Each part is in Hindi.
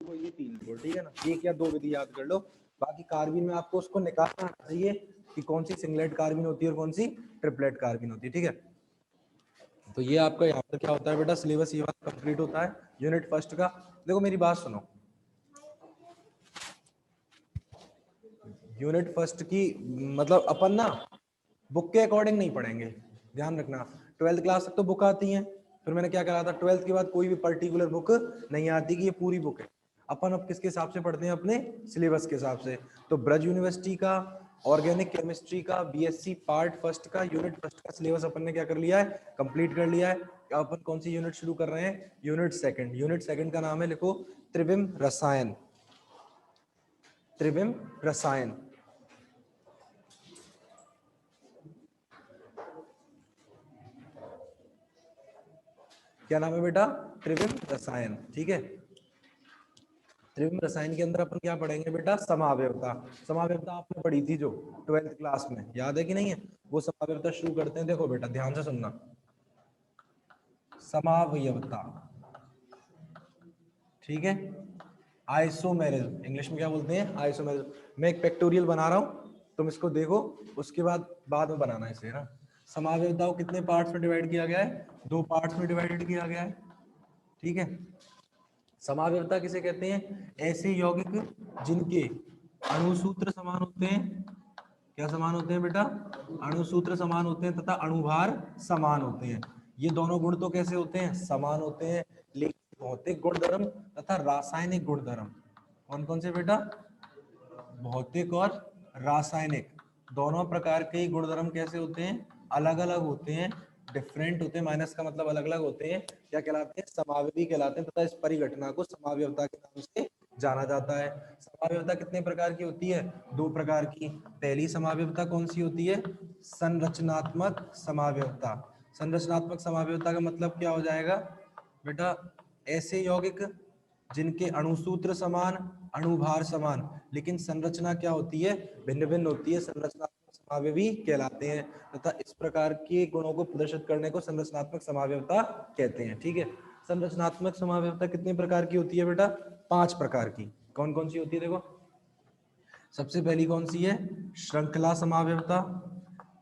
को ये 3 लिखो, ठीक है ना, 1 या 2 विधि याद कर लो। बाकी कार्बिन में आपको उसको निकालना चाहिए कि कौन सी सिंगलेट कार्बिन होती है और कौन सी ट्रिपलेट कार्बिन होती है, ठीक है। तो ये आपका यहाँ पर क्या होता है बेटा, सिलेबस ये वाला कंप्लीट होता है यूनिट फर्स्ट का। देखो मेरी बात सुनो, यूनिट फर्स्ट की मतलब अपन ना बुक के अकॉर्डिंग नहीं पढ़ेंगे, ध्यान रखना। 12th क्लास तक तो बुक आती है, फिर मैंने क्या करा था 12th के बाद कोई भी पर्टिकुलर बुक नहीं आती कि ये पूरी बुक है। अपन अब किसके हिसाब से पढ़ते हैं, अपने सिलेबस के हिसाब से। तो ब्रज यूनिवर्सिटी का ऑर्गेनिक केमिस्ट्री का बीएससी पार्ट फर्स्ट का यूनिट फर्स्ट का सिलेबस अपन ने क्या कर लिया है, कंप्लीट कर लिया है। अपन कौन सी यूनिट शुरू कर रहे हैं, यूनिट सेकंड। यूनिट सेकंड का नाम है, लिखो, त्रिविम रसायन। त्रिविम रसायन, क्या नाम है बेटा, त्रिविम रसायन, ठीक है। त्रिविम रसायन के अंदर अपन क्या पढ़ेंगे बेटा, समावयवता। समावयवता आपने पढ़ी थी जो 12th क्लास में, याद है कि नहीं है? वो समावयवता शुरू करते हैं। देखो बेटा ध्यान से सुनना, समावयवता, ठीक है। आइसोमेरिज्म, इंग्लिश में क्या बोलते हैं, आइसोमेरिज्म। मैं एक पेक्टोरियल बना रहा हूं, तुम इसको देखो, उसके बाद में बनाना है इसे ना। समावयवता को कितने पार्ट्स में डिवाइड किया गया है, 2 पार्ट्स में डिवाइडेड किया गया है, ठीक है। समावयवता किसे कहते हैं, ऐसे यौगिक जिनके अणुसूत्र समान होते हैं। क्या समान होते हैं बेटा, अणुसूत्र समान होते हैं तथा अणुभार समान होते हैं। ये दोनों गुण तो कैसे होते हैं, समान होते हैं, लेकिन भौतिक गुणधर्म तथा रासायनिक गुणधर्म, कौन कौन से बेटा, भौतिक और रासायनिक, दोनों प्रकार के गुणधर्म कैसे होते हैं, अलग अलग होते हैं, डिफरेंट होते हैं। माइनस का मतलब अलग अलग होते हैं, क्या कहलाते हैं, समावयवी कहलाते हैं तथा इस परिघटना को समावयवता के नाम से जाना जाता है। समावयवता कितने प्रकार की होती है, 2 प्रकार की। पहली समावयवता कौन सी होती है, संरचनात्मक समावयवता। संरचनात्मक समावयवता का मतलब क्या हो जाएगा बेटा, ऐसे यौगिक जिनके अणुसूत्र समान, अणुभार समान, लेकिन संरचना क्या होती है, भिन्न भिन्न होती है, संरचनात्मक समावयवी कहलाते हैं तथा इस प्रकार के गुणों को प्रदर्शित करने को संरचनात्मक समावयवता कहते हैं, ठीक है। संरचनात्मक समावयवता कितने प्रकार की होती है बेटा, 5 प्रकार की। कौन कौन सी होती है, देखो, सबसे पहली कौन सी है, श्रृंखला समावयवता,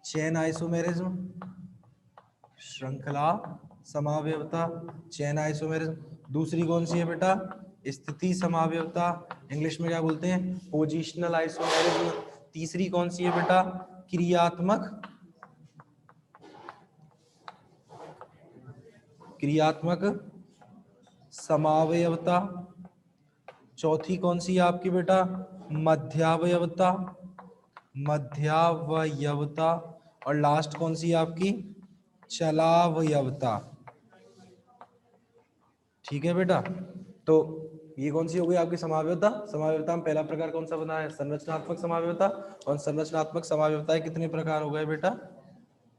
चेन आइसोमेरिज्म, श्रृंखला समावयवता, चेन आइसोमेरिज्म। दूसरी कौन सी है बेटा, स्थिति समावयवता, इंग्लिश में क्या बोलते हैं, पोजिशनल आइसोमेरिज्म। तीसरी कौन सी है बेटा, क्रियात्मक क्रियात्मक समावयवता। चौथी कौन सी है आपकी बेटा, मध्यावयवता, मध्यावयवता। और लास्ट कौन सी है आपकी, चलावयवता, ठीक है बेटा। तो ये कौन सी हो गई आपकी समावयवता। समावयवता में पहला प्रकार कौन सा बना है, संरचनात्मक समावयवता। और संरचनात्मक समावयवताएं कितने प्रकार हो गए बेटा,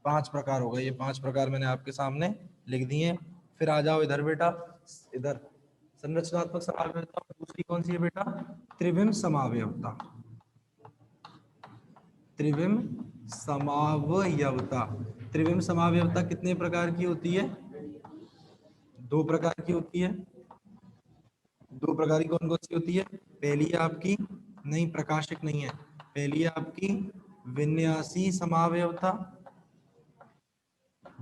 5 प्रकार हो गए। ये 5 प्रकार मैंने आपके सामने लिख दिए। फिर आ जाओ इधर बेटा, इधर संरचनात्मक समावयवता। दूसरी कौन सी है बेटा, त्रिविम समावयवता। त्रिविम समावयवता, त्रिविम समावयवता कितने प्रकार की होती है, 2 प्रकार की होती है। 2 प्रकार की कौन कौन सी होती है, पहली है आपकी, नहीं प्रकाशिक नहीं है, पहली है आपकी विन्यासी समावयवता।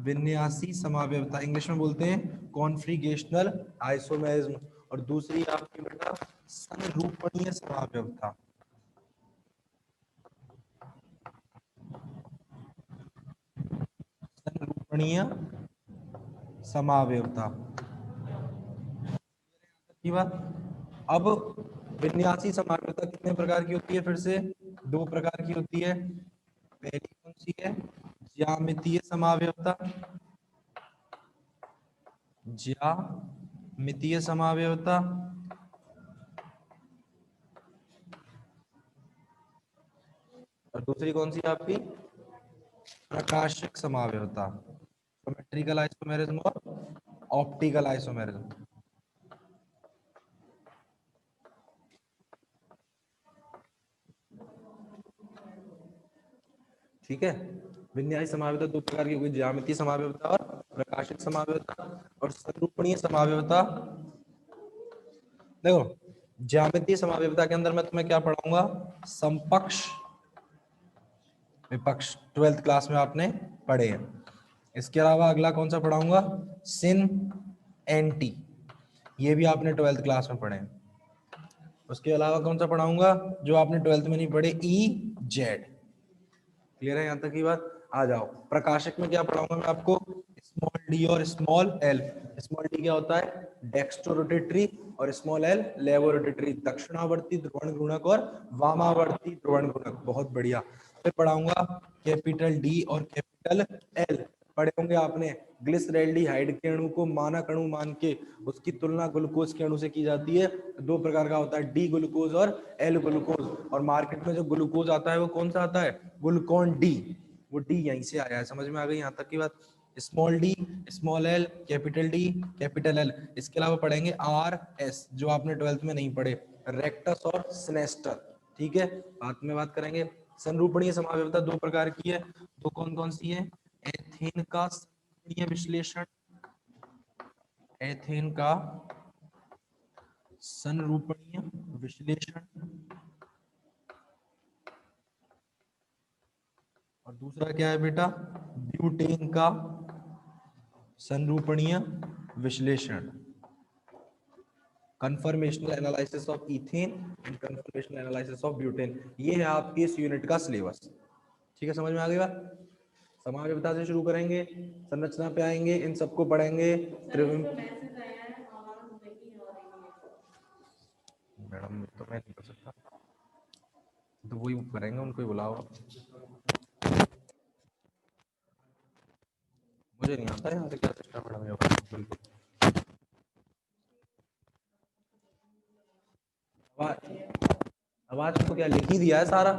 विन्यासी समावयवता इंग्लिश में बोलते हैं कॉन्फ्रिगेशनल आइसोमेरिज्म। और दूसरी आपकी बेटा संरूपणीय समावयवता। संरूपणीय समावयवता की बात। अब विन्यासी समावयवता कितने प्रकार की होती है, फिर से 2 प्रकार की होती है। पहली कौन सी है, ज्यामितीय समावयवता, ज्यामितीय समावयवता। और दूसरी कौन सी है आपकी, प्रकाशिक समावयवता, ज्योमेट्रिकल आइसोमेरिज्म और ऑप्टिकल आइसोमेरिज्म, ठीक है। विन्यासी समावयवता 2 प्रकार की होगी, ज्यामितीय समावयवता और प्रकाशिक समावयवता। और संरूपणीय समावयवता, देखो ज्यामितीय समावेशिता के अंदर मैं तुम्हें क्या पढ़ाऊंगा, समपक्ष विपक्ष, 12th क्लास में आपने पढ़े हैं। इसके अलावा अगला कौन सा पढ़ाऊंगा, सिन एंटी, ये भी आपने 12th क्लास में पढ़े हैं। उसके अलावा कौन सा पढ़ाऊंगा जो आपने 12th में नहीं पढ़े, ई जेड। क्लियर है यहाँ तक की बात। आ जाओ प्रकाशक में क्या पढ़ाऊंगा मैं आपको, स्मॉल डी और स्मॉल एल। स्मॉल डी क्या होता है, डेक्स्ट्रो रोटेटरी, और स्मॉल एल लेवो रोटेटरी, दक्षिणावर्ती ध्रुवण गुणक और वामावर्ती ध्रुवण गुणक। बहुत बढ़िया। फिर पढ़ाऊंगा कैपिटल डी और कैपिटल एल। पढ़े होंगे आपने ग्लिसरैल्डिहाइड के अणु को मानक अणु मान के उसकी तुलना ग्लूकोज के अणु से की जाती है। दो प्रकार का होता है, डी ग्लूकोज और एल ग्लूकोज। और मार्केट में जो ग्लूकोज आता है वो कौन सा आता है, ग्लूकॉन डी। वो डी यहीं से आया है, समझ में आ गई यहाँ तक की बात। Small D, small L, capital D, capital L. इसके अलावा पढ़ेंगे आर एस, जो आपने 12th में नहीं पढ़े, रेक्टस और सिनेस्टर। ठीक है, बाद में बात करेंगे। संरूपणीय समावेशिता दो प्रकार की है, तो कौन कौन सी है, एथेन का संरूपणीय विश्लेषण, एथेन का संरूपणीय विश्लेषण, और दूसरा क्या है बेटा, ब्यूटेन का संरूपणीय विश्लेषण, conformational analysis of ethane and conformational analysis of butane. ये है आपके इस यूनिट का सिलेबस। ठीक है, समझ में आ गई बात। समावेशिता से शुरू करेंगे, संरचना पे आएंगे, इन सबको पढ़ेंगे। मैडम तो मैं नहीं कर सकता, तो वही करेंगे, उनको ही बुलाओ। मुझे नहीं आता यहाँ से क्या सिस्टम मैडम ये बिल्कुल। आवाज को क्या लिख ही दिया है सारा,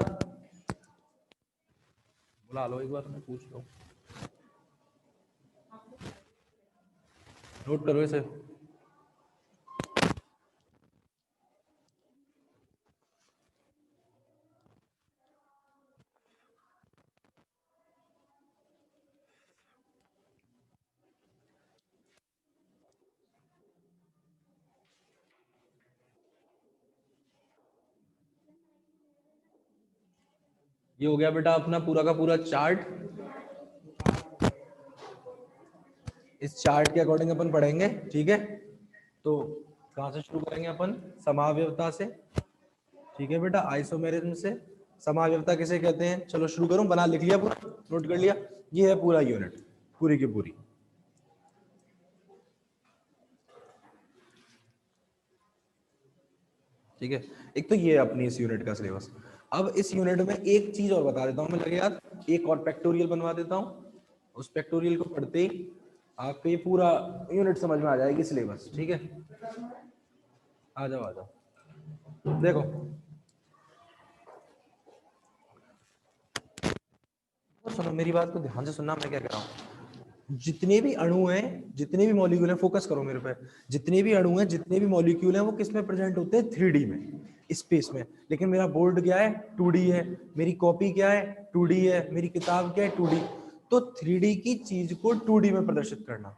बुला लो एक बार, मैं पूछ लो, नोट करो इसे। ये हो गया बेटा अपना पूरा का पूरा चार्ट। इस चार्ट के अकॉर्डिंग अपन पढ़ेंगे। ठीक है, तो कहां से शुरू करेंगे अपन, समावेशिता से। ठीक है बेटा, आइसोमेरिज्म से। समावेशिता किसे कहते हैं, चलो शुरू करूं, बना लिख लिया पूरा, नोट कर लिया। ये है पूरा यूनिट, पूरी की पूरी। ठीक है, एक तो ये अपनी इस यूनिट का सिलेबस। अब इस यूनिट में एक चीज और बता देता हूं मैं, लगे यार एक और फैक्टोरियल बनवा देता हूं। उस फैक्टोरियल को पढ़ते ही आपको ये पूरा यूनिट समझ में आ जाएगी, सिलेबस। ठीक है, आ जाओ आ जाओ। देखो सुनो, मेरी बात को ध्यान से सुनना, मैं क्या कह रहा हूँ। जितने भी अणु हैं, जितने भी मॉलिक्यूल हैं, फोकस करो मेरे पे। जितने भी अणु हैं, जितने भी मॉलिक्यूल हैं, वो किस में प्रेजेंट होते हैं, 3D में, स्पेस में। लेकिन मेरा बोर्ड क्या है, 2D है। मेरी कॉपी क्या है, 2D है। मेरी किताब क्या है, 2D। तो 3D की चीज को 2D में प्रदर्शित करना,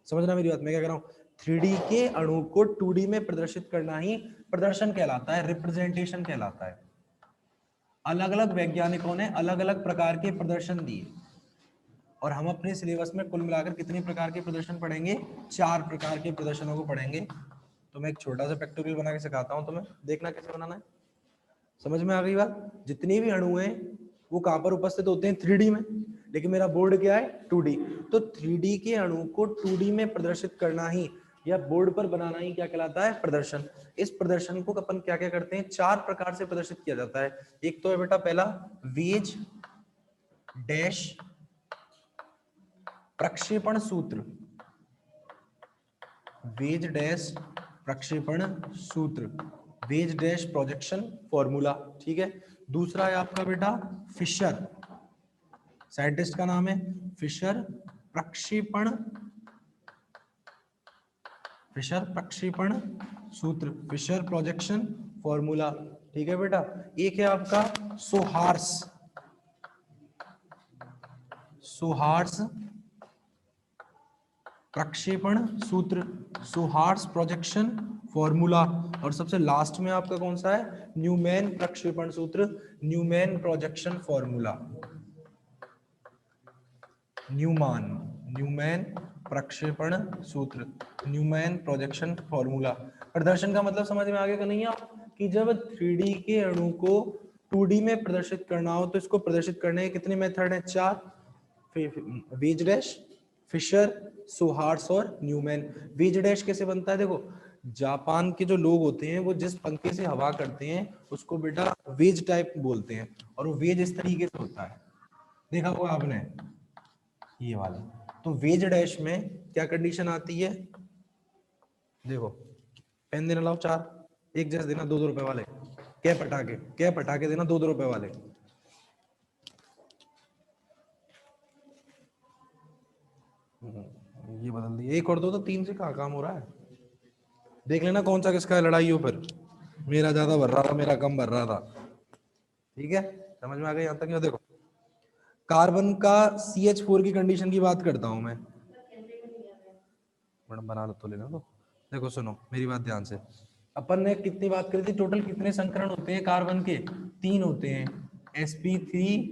समझना मेरी बात, मैं क्या कह रहा हूँ। 3D के अणु को 2D में प्रदर्शित करना ही प्रदर्शन कहलाता है, रिप्रेजेंटेशन कहलाता है। अलग अलग वैज्ञानिकों ने अलग अलग प्रकार के प्रदर्शन दिए, और हम अपने सिलेबस में कुल मिलाकर कितने प्रकार के प्रदर्शन पढ़ेंगे, 4 प्रकार के प्रदर्शनों को पढ़ेंगे। तो मैं एक छोटा सा फैक्टोरियल बना के सिखाता हूं तुम्हें, देखना कैसे बनाना है। समझ में आ गई बात। जितने भी अणु हैं वो कहां पर उपस्थित होते हैं, 3D में। लेकिन मेरा बोर्ड क्या है, 2D। तो 3D के अणु को 2D में प्रदर्शित करना ही, या बोर्ड पर बनाना ही क्या कहलाता है, प्रदर्शन। इस प्रदर्शन को अपन क्या क्या करते हैं, 4 प्रकार से प्रदर्शित किया जाता है। एक तो है बेटा पहला, वेज डैश प्रक्षेपण सूत्र, वेज डैश प्रक्षेपण सूत्र, वेज डैश प्रोजेक्शन फॉर्मूला। ठीक है, दूसरा है आपका बेटा फिशर, साइंटिस्ट का नाम है फिशर प्रक्षेपण, फिशर प्रक्षेपण सूत्र, फिशर प्रोजेक्शन फॉर्मूला। ठीक है बेटा, एक है आपका सोहार्स, सोहार्स प्रक्षेपण सूत्र, सोहार्स प्रोजेक्शन फॉर्मूला, और सबसे लास्ट में आपका कौन सा है, न्यूमैन प्रक्षेपण सूत्र, न्यूमैन प्रोजेक्शन फॉर्मूला, न्यूमैन प्रक्षेपण सूत्र, न्यूमैन प्रोजेक्शन फॉर्मूला। प्रदर्शन का मतलब समझ में आ गया कि नहीं आप, कि जब 3D के अणु को 2D में प्रदर्शित करना हो तो इसको प्रदर्शित करने के कितने मेथड हैं, 4, वेज डैश, फिशर, सोहार्ट्स और न्यूमैन। वेज डैश कैसे बनता है, देखो जापान के जो लोग होते हैं वो जिस पंखे से हवा करते हैं उसको बेटा वेज टाइप बोलते हैं, और वो वेज इस तरीके से होता है, देखा होगा आपने ये वाला। तो वेज डैश में क्या कंडीशन आती है, देखो पेन देना, लाओ 4, एक जैसे देना 2-2 रुपए वाले, क्या पटाके देना 2-2 रुपए वाले। ये बदल दिया, एक और दो तो 3 से कहाँ काम हो रहा है, देख लेना कौन सा किसका है, लड़ाई हो फिर, मेरा ज्यादा भर रहा था, मेरा कम भर रहा था, ठीक है, समझ में आ गया यहाँ तक। देखो कार्बन का CH4 की कंडीशन की बात करता हूं मैं, मैडम बना लो तो लेना तो। देखो सुनो मेरी बात ध्यान से, अपन ने कितनी बात करी थी, टोटल कितने संकरण होते हैं कार्बन के, 3 होते हैं, sp3,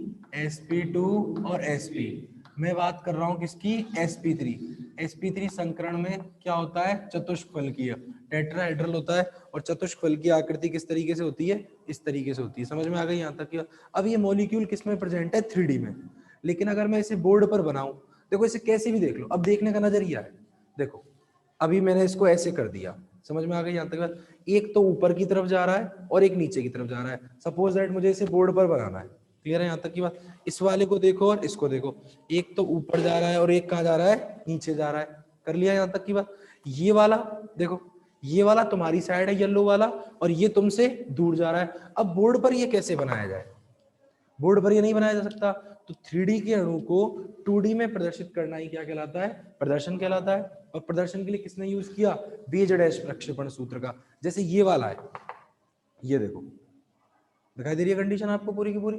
sp2 और sp। मैं बात कर रहा हूं किसकी, sp3। sp3 संकरण में क्या होता है, चतुष्फलकीय, टेट्राहेड्रल होता है, और चतुष्फल की आकृति किस तरीके से होती है, इस तरीके से होती है, समझ में आ गई यहाँ तक। अब ये मॉलिक्यूल किस में प्रेजेंट है, 3D में। लेकिन अगर मैं इसे बोर्ड पर बनाऊं, देखो इसे कैसे भी देख लो, अब देखने का नजरिया है, देखो अभी मैंने इसको ऐसे कर दिया, समझ में आ गई यहाँ तक बात, एक तो ऊपर की तरफ जा रहा है और एक नीचे की तरफ जा रहा है, सपोज दैट मुझे इसे बोर्ड पर बनाना है, क्लियर है यहाँ तक की बात। इस वाले को देखो और इसको देखो, एक तो ऊपर जा रहा है और एक कहाँ जा रहा है, नीचे जा रहा है, कर लिया यहाँ तक की बात। ये वाला देखो, ये वाला तुम्हारी साइड है येलो वाला, और ये तुमसे दूर जा रहा है। अब बोर्ड पर ये कैसे बनाया जाए, बोर्ड पर ये नहीं बनाया जा सकता, तो 3D के अणु को 2D में प्रदर्शित करना ही क्या कहलाता है, प्रदर्शन कहलाता है। और प्रदर्शन के लिए किसने यूज किया, वेज डैश प्रक्षेपण सूत्र का। जैसे ये वाला है, ये देखो दिखाई दे रही है कंडीशन आपको पूरी की पूरी,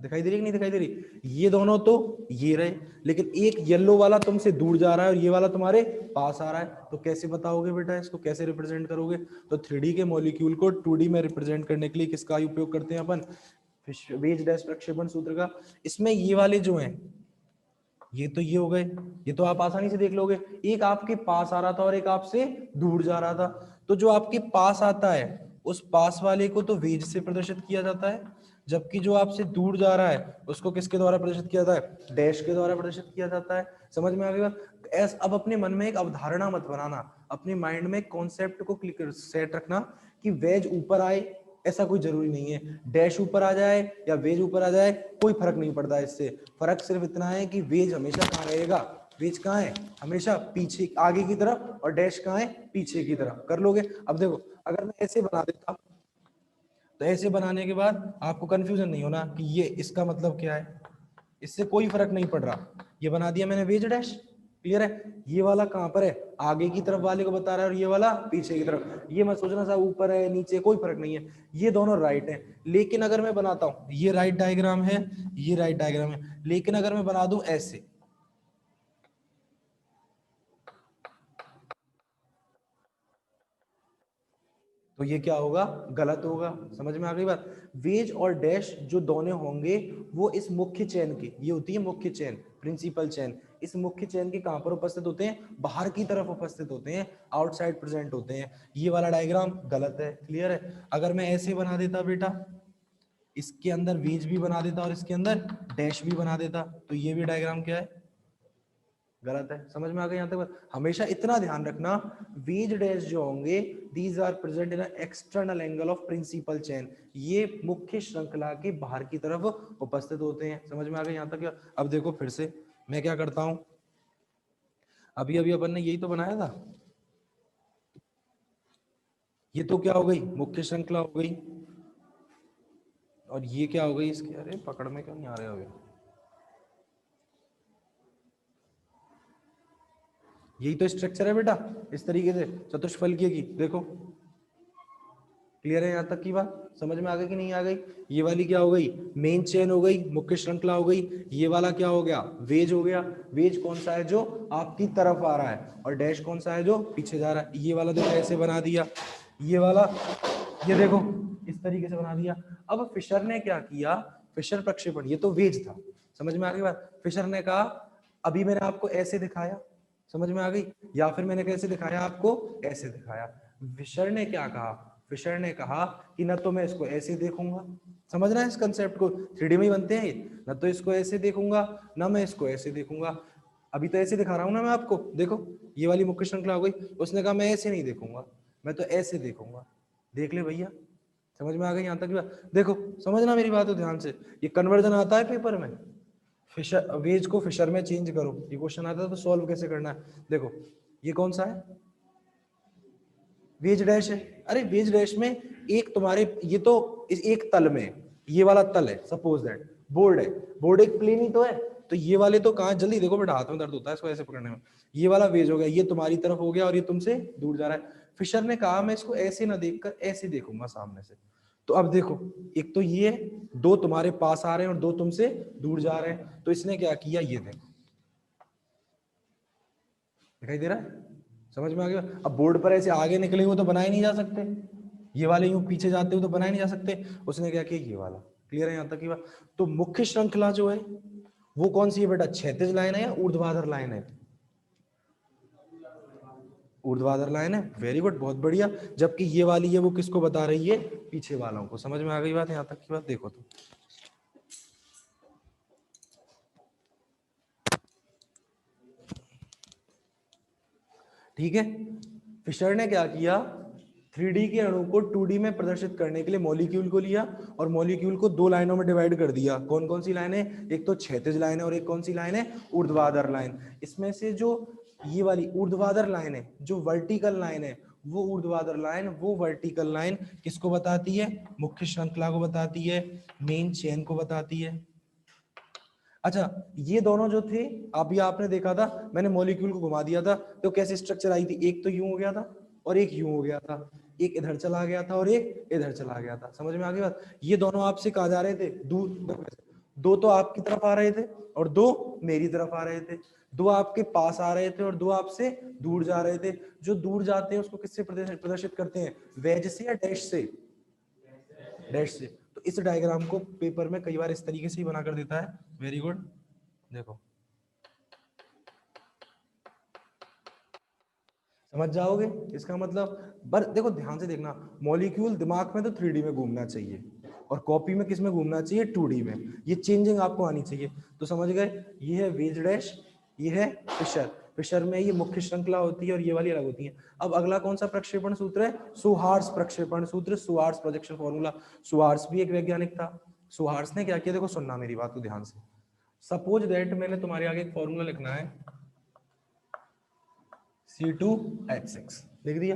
दिखाई दे रही है कि नहीं दिखाई दे रही, ये दोनों तो ये रहे, लेकिन एक येलो वाला तुमसे दूर जा रहा है और ये वाला तुम्हारे पास आ रहा है, तो कैसे बताओगे बेटा, इसको कैसे रिप्रेजेंट करोगे। तो 3D के मॉलिक्यूल को 2D में रिप्रेजेंट करने के लिए किसका उपयोग करते हैं अपन, वेज डैश प्रक्षेपण सूत्र का। इसमें ये वाले जो हैं, ये तो ये हो गए, ये तो आप आसानी से देख लोगे, एक आपके पास आ रहा था और एक आपसे दूर जा रहा था, तो जो आपके पास आता है उस पास वाले को तो वेज से प्रदर्शित किया जाता है, जबकि जो आपसे दूर जा रहा है उसको किसके द्वारा प्रदर्शित किया जाता है, डैश के द्वारा प्रदर्शित किया जाता है। समझ में आ गई बात। अब अपने मन में एक अवधारणा मत बनाना, अपने माइंड में कॉन्सेप्ट को क्लिक सेट रखना कि वेज ऊपर आए, ऐसा कोई जरूरी नहीं है, डैश ऊपर आ जाए या वेज ऊपर आ जाए कोई फर्क नहीं पड़ता इससे। फर्क सिर्फ इतना है कि वेज हमेशा कहाँ रहेगा, वेज कहाँ है, हमेशा पीछे आगे की तरफ, और डैश कहाँ है, पीछे की तरफ। कर लोगे। अब देखो अगर मैं ऐसे बना देता, तो ऐसे बनाने के बाद आपको कंफ्यूजन नहीं होना कि ये इसका मतलब क्या है, इससे कोई फर्क नहीं पड़ रहा, ये बना दिया मैंने वेज डैश, क्लियर है। ये वाला कहां पर है, आगे की तरफ वाले को बता रहा है, और ये वाला पीछे की तरफ, ये मत सोचना साहब ऊपर है नीचे, कोई फर्क नहीं है, ये दोनों राइट है। लेकिन अगर मैं बनाता हूं, ये राइट डायग्राम है, ये राइट डायग्राम है, लेकिन अगर मैं बना दूं ऐसे, तो ये क्या होगा, गलत होगा। समझ में आ गई बात। वेज और डैश जो दोनों होंगे वो इस मुख्य चेन के, ये होती है मुख्य चेन, प्रिंसिपल चेन, इस मुख्य चेन के कहां पर उपस्थित होते हैं, बाहर की तरफ उपस्थित होते हैं, आउटसाइड प्रेजेंट होते हैं। ये वाला डायग्राम गलत है, क्लियर है। अगर मैं ऐसे बना देता बेटा, इसके अंदर वेज भी बना देता और इसके अंदर डैश भी बना देता, तो ये भी डायग्राम क्या है, गलत है। समझ में आ गया यहाँ तक। हमेशा इतना ध्यान रखना, वेज डैश जो होंगे these are present in external angle of principal chain, ये मुख्य श्रृंखला के बाहर की तरफ उपस्थित होते हैं। समझ में आ गया यहाँ तक। अब देखो फिर से मैं क्या करता हूं, अभी अभी अपन ने यही तो बनाया था, ये तो क्या हो गई, मुख्य श्रृंखला हो गई, और ये क्या हो गई इसकी, अरे पकड़ में क्यों नहीं आ रहे अभी, यही तो स्ट्रक्चर है बेटा, इस तरीके से चतुष्फलकीय की देखो, क्लियर है यहाँ तक की बात? समझ में आ गई कि नहीं आ गई? ये वाली क्या हो गई? मेन चेन हो गई, मुख्य श्रृंखला हो गई। ये वाला क्या हो गया? वेज हो गया। वेज कौन सा है? जो आपकी तरफ आ रहा है। और डैश कौन सा है? जो पीछे जा रहा है। ये वाला देखो ऐसे बना दिया, ये वाला ये देखो इस तरीके से बना दिया। अब फिशर ने क्या किया? फिशर प्रक्षेपण, ये तो वेज था, समझ में आ गई बात? फिशर ने कहा अभी मैंने आपको ऐसे दिखाया, समझ में आ गई? या फिर मैंने कैसे दिखाया आपको? ऐसे दिखाया। फिशर ने क्या कहा? फिशर ने कहा कि ना तो मैं इसको ऐसे देखूंगा, समझ रहे हैं इस कंसेप्ट को? 3D में ही बनते हैं ये। ना तो इसको ऐसे देखूंगा, ना मैं इसको ऐसे देखूंगा। अभी तो ऐसे दिखा रहा हूं ना मैं आपको, देखो ये वाली मुख्य श्रृंखला हो गई। उसने कहा मैं ऐसे नहीं देखूंगा, मैं तो ऐसे देखूंगा। देख ले भैया, समझ में आ गई यहाँ तक की बात? देखो समझना मेरी बात हो ध्यान से, ये कन्वर्जन आता है पेपर में। फिशर वेज को फिशर में चेंज करो, ये क्वेश्चन आता है तो सॉल्व कैसे करना है? देखो ये कौन सा है? वेज डैश है। अरे वेज डैश में एक तुम्हारे ये तो इस एक तल में, ये वाला तल है, सपोज दैट बोर्ड है। बोर्ड एक प्लेन ही तो है, तो ये वाले तो कहाँ, जल्दी देखो बेटा हाथ में दर्द होता है इसको ऐसे पकड़ने में। ये वाला वेज हो गया, ये तुम्हारी तरफ हो गया और ये तुमसे दूर जा रहा है। फिशर ने कहा मैं इसको ऐसे ना देखकर ऐसे देखूंगा सामने से। तो अब देखो एक तो ये दो तुम्हारे पास आ रहे हैं और दो तुमसे दूर जा रहे हैं, तो इसने क्या किया? ये देखो, दिखाई दे रहा है? समझ में आ गया? अब बोर्ड पर ऐसे आगे निकले हुए तो बनाए नहीं जा सकते, ये वाले यूं पीछे जाते हुए तो बनाए नहीं जा सकते। उसने क्या किया? ये वाला। क्लियर है यहाँ तक की बात? तो मुख्य श्रृंखला जो है वो कौन सी है बेटा? क्षैतिज लाइन है या ऊर्ध्वाधर लाइन है? ऊर्ध्वाधर लाइन है। वेरी गुड, बहुत बढ़िया। जबकि ये वाली है वो किसको बता रही है? पीछे वालों को। समझ में आ गई बात यहाँ तक की बात? देखो तो ठीक है। फिशर ने क्या किया? 3D के अणु को 2D में प्रदर्शित करने के लिए मॉलिक्यूल को लिया और मॉलिक्यूल को दो लाइनों में डिवाइड कर दिया। कौन कौन सी लाइन है? एक तो क्षैतिज लाइन है और एक कौन सी लाइन है? ऊर्ध्वाधर लाइन। इसमें से जो ये वाली ऊर्ध्वाधर लाइन है, जो वर्टिकल लाइन है, वो ऊर्ध्वाधर लाइन, वो वर्टिकल लाइन किसको बताती है? मुख्य श्रृंखला को बताती है, मेन चेन को बताती है। अच्छा ये दोनों जो थे, अभी आपने देखा था मैंने मॉलिक्यूल को घुमा दिया था तो कैसे स्ट्रक्चर आई थी? एक तो यूं हो गया था और एक यूं हो गया था, एक इधर चला गया था और एक इधर चला गया था। समझ में आ गई बात? ये दोनों आपसे कहा जा रहे थे दूर, दो तो आपकी तरफ आ रहे थे और दो मेरी तरफ आ रहे थे। दो आपके पास आ रहे थे और दो आपसे दूर जा रहे थे। जो दूर जाते हैं उसको किससे प्रदर्शित करते हैं? वेज से या डैश से? डैश से। तो इस डायग्राम को पेपर में कई बार इस तरीके से ही बना कर देता है। वेरी गुड, देखो समझ जाओगे इसका मतलब। पर देखो ध्यान से देखना, मॉलिक्यूल दिमाग में तो 3D में घूमना चाहिए और कॉपी में किस में घूमना चाहिए? 2D में। ये चेंजिंग आपको आनी चाहिए। तो समझ गए, ये है वेज डैश, ये है फिशर। फिशर में ये मुख्य श्रृंखला होती है और ये वाली अलग होती है। अब अगला कौन सा प्रक्षेपण सूत्र है? सुहार्स प्रक्षेपण सूत्र, सुहार्स प्रोजेक्शन फॉर्मूला। सुहार्स भी एक वैज्ञानिक था। सुहार्स ने क्या किया? देखो सुनना मेरी बात को ध्यान से। सपोज दैट मैंने तुम्हारे आगे एक फॉर्मूला लिखना है, C2H6 लिख दिया।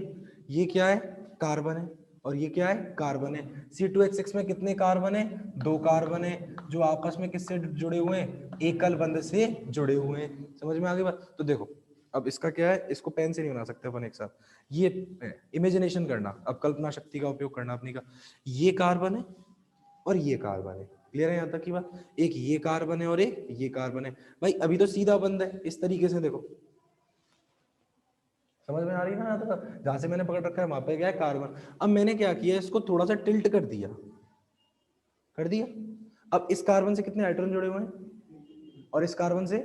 ये क्या है? कार्बन है और ये क्या है? कार्बन है। C2H6 में कितने कार्बन है? दो कार्बन है जो आपस में किससे जुड़े हुए हैं? एकल बंध से जुड़े हुए हैं। समझ में आ गई बात? तो देखो अब इसका क्या है, इसको पेन से नहीं बना सकते अपन एक साथ, ये इमेजिनेशन करना, अब कल्पना शक्ति का उपयोग करना अपनी का। ये कार्बन है और ये कार्बन है। क्लियर है यहाँ तक की बात? एक ये कार्बन है और एक ये कार्बन है। भाई अभी तो सीधा बंद है, इस तरीके से देखो, समझ में आ रही है ना? तो जहां से मैंने पकड़ रखा है वहां पे क्या है? कार्बन। अब मैंने क्या किया? इसको थोड़ा सा टिल्ट कर दिया, कर दिया। अब इस कार्बन से कितने हाइड्रोजन जुड़े हुए हैं और इस कार्बन से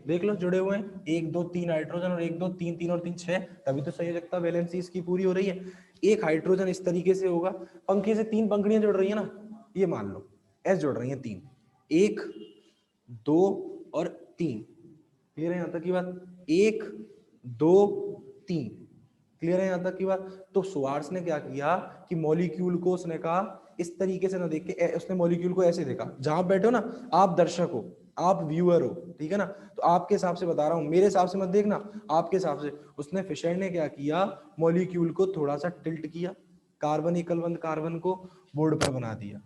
देख लो जुड़े हुए हैं, एक दो तीन हाइड्रोजन और एक दो तीन, तीन और तीन छह। तभी तो संयोजकता वैलेंसी इसकी पूरी हो रही है। एक हाइड्रोजन इस तरीके से होगा, पंखे से तीन पंखुड़ियां जुड़ रही है ना, ये मान लो एस जुड़ रही है तीन, एक दो और तीन। क्लियर है यहाँ तक की बात? एक दो तीन। क्लियर है यहाँ तक की बात? तो सुआर्स ने क्या किया कि मॉलिक्यूल को उसने कहा इस तरीके से ना देख के, उसने मॉलिक्यूल को ऐसे देखा। जहां बैठे हो ना आप, दर्शक हो, आप व्यूअर हो, ठीक है ना? तो आपके हिसाब से बता रहा हूं, मेरे हिसाब से मत देखना, आपके हिसाब से। उसने फिशर ने क्या किया? मॉलिक्यूल को थोड़ा सा टिल्ट किया, कार्बन एकल बंध कार्बन को बोर्ड पर बना दिया।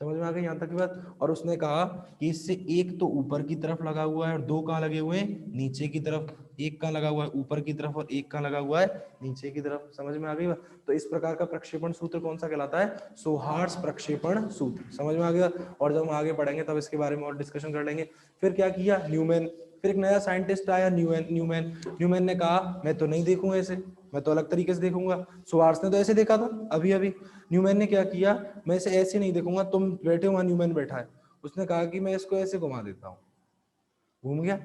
समझ में आ गई यहाँ तक की बात। और उसने कहा कि इससे एक तो ऊपर की तरफ लगा हुआ है और दो कहाँ लगे हुए हैं, नीचे की तरफ। एक कहाँ लगा हुआ है, ऊपर की तरफ, और एक कहाँ लगा हुआ है, नीचे की तरफ। समझ में आ गई बात। तो इस प्रकार का प्रक्षेपण सूत्र कौन सा कहलाता है, सोहार्ट्स प्रक्षेपण सूत्र। समझ में आ गया। और जब हम आगे पढ़ेंगे तब इसके बारे में और डिस्कशन कर लेंगे। फिर क्या किया न्यूमैन, फिर एक नया साइंटिस्ट आया न्यूमैन ने कहा मैं तो नहीं देखूंगा ऐसे, मैं तो अलग तरीके से देखूंगा। सोहार्ट्स ने तो ऐसे देखा था अभी अभी। न्यूमैन ने क्या किया, मैं इसे ऐसे नहीं देखूंगा, तुम बैठे हो वहां, न्यूमैन बैठा है, उसने कहा कि मैं इसको ऐसे घुमा देता हूँ, घूम गया।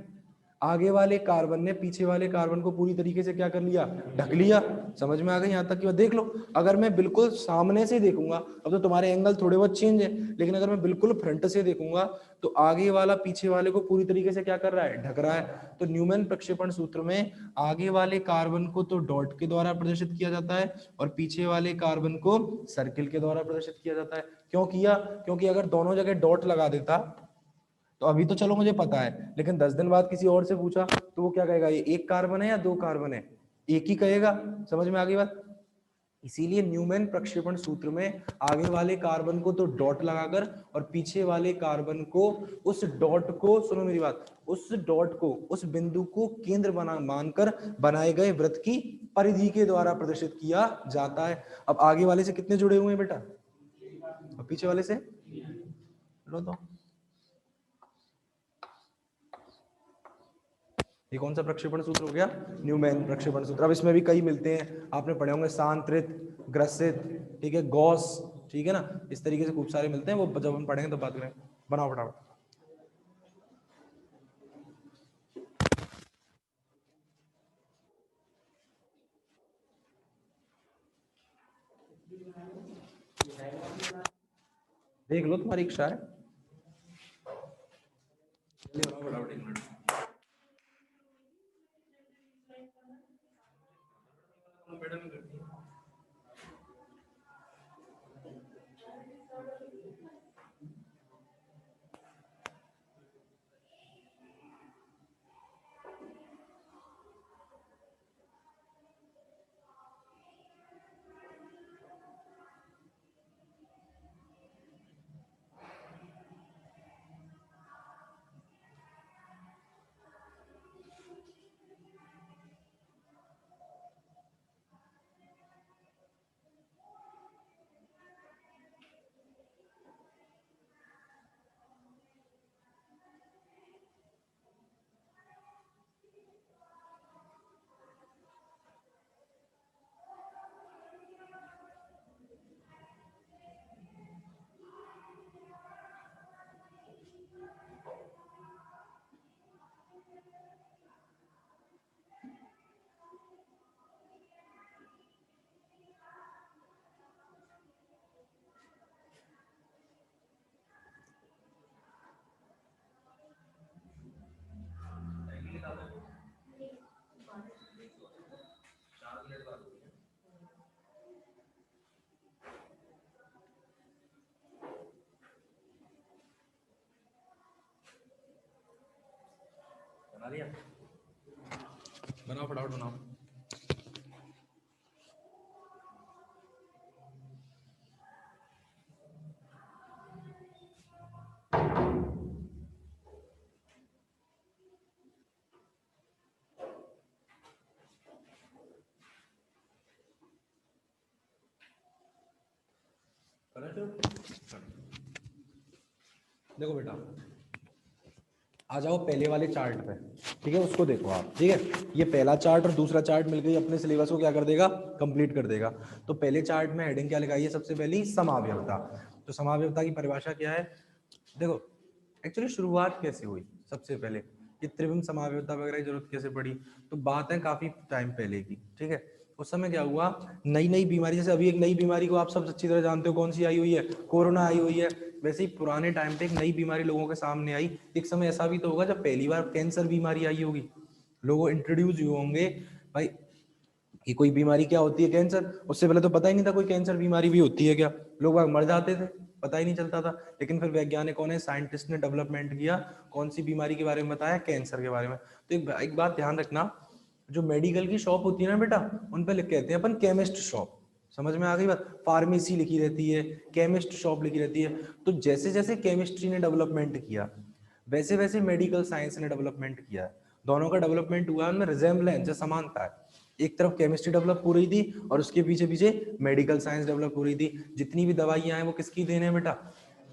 आगे वाले कार्बन ने पीछे वाले कार्बन को पूरी तरीके से क्या कर लिया, ढक लिया। समझ में आ गई यहाँ तक की बात। देख लो, अगर मैं बिल्कुल सामने से देखूंगा, अब तो तुम्हारे एंगल थोड़े बहुत चेंज है, लेकिन अगर मैं बिल्कुल फ्रंट से देखूंगा तो आगे वाला पीछे वाले को पूरी तरीके से क्या कर रहा है, ढक रहा है। तो न्यूमैन प्रक्षेपण सूत्र में आगे वाले कार्बन को तो डॉट के द्वारा प्रदर्शित किया जाता है और पीछे वाले कार्बन को सर्किल के द्वारा प्रदर्शित किया जाता है। क्यों किया, क्योंकि अगर दोनों जगह डॉट लगा देता तो अभी तो चलो मुझे पता है, लेकिन 10 दिन बाद किसी और से पूछा तो वो क्या कहेगा, ये एक कार्बन है या दो कार्बन है, एक ही कहेगा। समझ में आ गई बात। इसीलिए न्यूमैन प्रक्षेपण सूत्र में आगे वाले कार्बन को तो डॉट लगाकर और पीछे वाले कार्बन को उस डॉट को, सुनो मेरी बात, उस डॉट को, उस बिंदु को केंद्र बना मानकर बनाए गए वृत्त की परिधि के द्वारा प्रदर्शित किया जाता है। अब आगे वाले से कितने जुड़े हुए हैं बेटा, और पीछे वाले से लो तो। ये कौन सा प्रक्षेपण सूत्र हो गया, न्यूमैन प्रक्षेपण सूत्र। अब इसमें भी कई मिलते हैं, आपने पढ़े होंगे, सांत्रित, ग्रसित, ठीक है, गॉस, ठीक है ना, इस तरीके से खूब सारे मिलते हैं, वो जब हम पढ़ेंगे तो बात करेंगे। बनाओ फटाफट। देख लो, तुम्हारी इच्छा है। बना लिया, बनाओ फटाफट बनाओ। देखो बेटा, आ जाओ पहले वाले चार्ट पे, ठीक है, उसको देखो आप, ठीक है। ये पहला चार्ट और दूसरा चार्ट मिलकर ही अपने सिलेबस को क्या कर देगा, कंप्लीट कर देगा। तो पहले चार्ट में हेडिंग क्या लगाई है, सबसे पहली समावयवता। तो समावयवता की परिभाषा क्या है, देखो एक्चुअली शुरुआत कैसे हुई, सबसे पहले कि त्रिविम समावयवता वगैरह की जरूरत कैसे पड़ी, तो बात है काफी टाइम पहले की, ठीक है। उस समय क्या हुआ, नई नई बीमारी, जैसे अभी एक नई बीमारी को आप सब अच्छी तरह जानते हो, कौन सी आई हुई है, कोरोना आई हुई है। वैसे ही पुराने टाइम पे एक नई बीमारी लोगों के सामने आई। एक समय ऐसा भी तो होगा जब पहली बार कैंसर बीमारी आई होगी, लोगों इंट्रोड्यूस हुए होंगे भाई कि कोई बीमारी क्या होती है, कैंसर। उससे पहले तो पता ही नहीं था कोई कैंसर बीमारी भी होती है क्या, लोग मर जाते थे, पता ही नहीं चलता था। लेकिन फिर वैज्ञानिकों ने, साइंटिस्ट ने डेवलपमेंट किया, कौन सी बीमारी के बारे में बताया, कैंसर के बारे में। तो एक बात ध्यान रखना, जो मेडिकल की शॉप होती है ना बेटा, उन पे लिख कहते हैं अपन केमिस्ट शॉप, समझ में आ गई बात। फार्मेसी लिखी रहती है, केमिस्ट शॉप लिखी रहती है। तो जैसे जैसे केमिस्ट्री ने डेवलपमेंट किया वैसे वैसे मेडिकल साइंस ने डेवलपमेंट किया। दोनों का डेवलपमेंट हुआ, उनमें रिजेम्बलेंस है, समानता है। एक तरफ केमिस्ट्री डेवलप हो रही थी और उसके पीछे पीछे मेडिकल साइंस डेवलप हो रही थी। जितनी भी दवाइयां हैं वो किसकी देन है बेटा?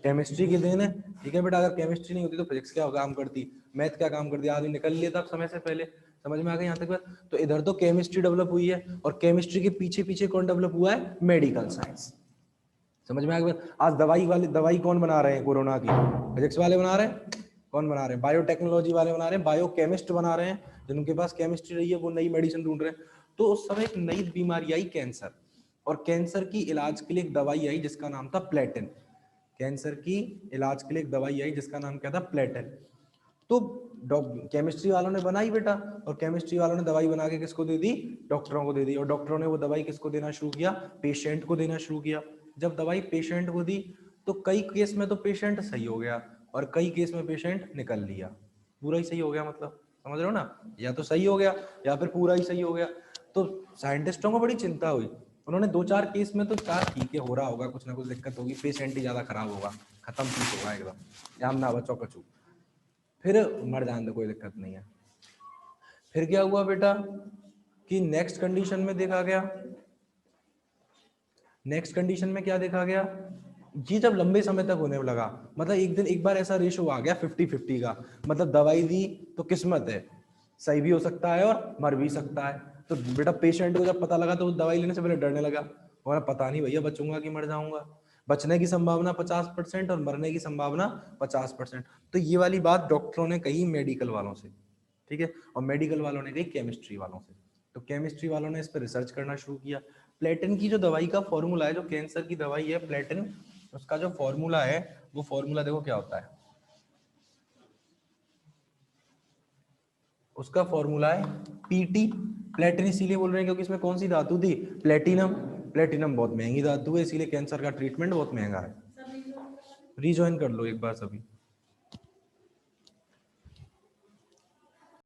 केमिस्ट्री की देन है। ठीक है बेटा, अगर केमिस्ट्री नहीं होती तो फिजिक्स क्या काम करती, मैथ क्या काम करती, आदमी निकल लेता समय से पहले। समझ में आ गई यहाँ तक बात? तो इधर तो केमिस्ट्री डेवलप हुई है और केमिस्ट्री के पीछे पीछे कौन डेवलप हुआ है? Medical science. समझ में आ गई? आज दवाई कौन बना रहे हैं कोरोना की? फिजिक्स वाले बना रहे हैं। कौन बना रहे हैं? बायोटेक्नोलॉजी वाले बना रहे हैं, बायोकेमिस्ट बना रहे हैं। जिनके पास केमिस्ट्री रही है वो नई मेडिसिन ढूंढ रहे हैं। तो उस समय एक नई बीमारी आई, कैंसर। और कैंसर की इलाज के लिए एक दवाई आई जिसका नाम था प्लेटन। कैंसर की इलाज के लिए एक दवाई आई जिसका नाम क्या था? प्लेटन। तो केमिस्ट्री वालों ने बनाई बेटा, और केमिस्ट्री वालों ने दवाई बना के किसको दे दी? डॉक्टरों को दे दी। और डॉक्टरों ने वो दवाई किसको देना शुरू किया? पेशेंट को देना शुरू किया। जब दवाई पेशेंट को दी तो कई केस में तो पेशेंट सही हो गया और कई केस में पेशेंट निकल लिया। पूरा ही सही हो गया मतलब, समझ रहे हो ना? या तो सही हो गया या फिर पूरा ही सही हो गया। तो साइंटिस्टों को बड़ी चिंता हुई। उन्होंने 2-4 केस में तो कहा ठीक है, हो रहा होगा, कुछ ना कुछ दिक्कत होगी, पेशेंट ही ज्यादा खराब होगा, खत्म पीस होगा एकदम, याम ना बचो कचू, फिर मर जाने दो, कोई दिक्कत नहीं है। फिर क्या हुआ बेटा कि नेक्स्ट कंडीशन में देखा गया, नेक्स्ट कंडीशन में क्या देखा गया, ये जब लंबे समय तक होने लगा, मतलब एक दिन एक बार ऐसा रेशो आ गया 50-50 का, मतलब दवाई दी तो किस्मत है, सही भी हो सकता है और मर भी सकता है। तो बेटा पेशेंट को जब पता लगा तो दवाई लेने से पहले डरने लगा, और पता नहीं भैया बचूंगा कि मर जाऊंगा। बचने की संभावना 50% और मरने की संभावना 50%। तो ये वाली बात डॉक्टरों ने कही मेडिकल वालों से, ठीक है, और मेडिकल वालों ने कही केमिस्ट्री वालों से। तो केमिस्ट्री वालों ने इस पर रिसर्च करना शुरू किया। प्लेटन की जो दवाई का फॉर्मूला है, जो कैंसर की दवाई है प्लेटन, उसका जो फॉर्मूला है वो फॉर्मूला देखो क्या होता है। उसका फॉर्मूला है पीटी। प्लेटन इसीलिए बोल रहे हैं क्योंकि इसमें कौन सी धातु थी? प्लेटिनम। प्लेटिनम बहुत महंगी धातु है, इसीलिए कैंसर का ट्रीटमेंट बहुत महंगा है। रिज्वाइन कर लो एक बार सभी।